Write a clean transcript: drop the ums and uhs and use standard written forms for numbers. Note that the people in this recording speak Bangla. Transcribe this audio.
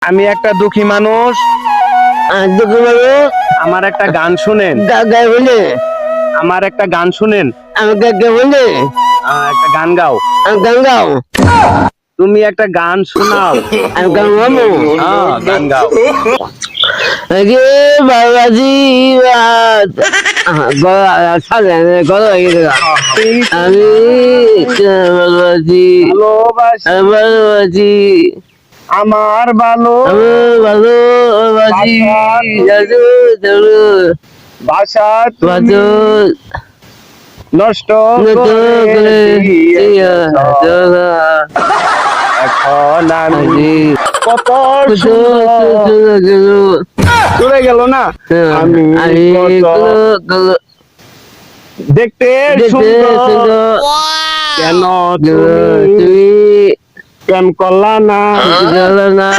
আমি একটা দুঃখী মানুষ। দুঃখী মানুষ। আমার একটা গান শুনেন। গাই বলে আমার একটা গান শুনেন। আমি কে বলে একটা গান গাও। গান গাও। তুমি একটা গান শোনাও। আমি গান গাবো। গান গাও। রে বাবাজি আমি বাবাজি ভালোবাসি বাবাজি আমার ভালো ভালোবাজি ভাষা তুমি নষ্ট করে দিয়েছ। এখন আমি কত চলে গেল না। আমি কত দেখতে সুন্দর, কেন তুমি তুমি প্রেম করলা না? না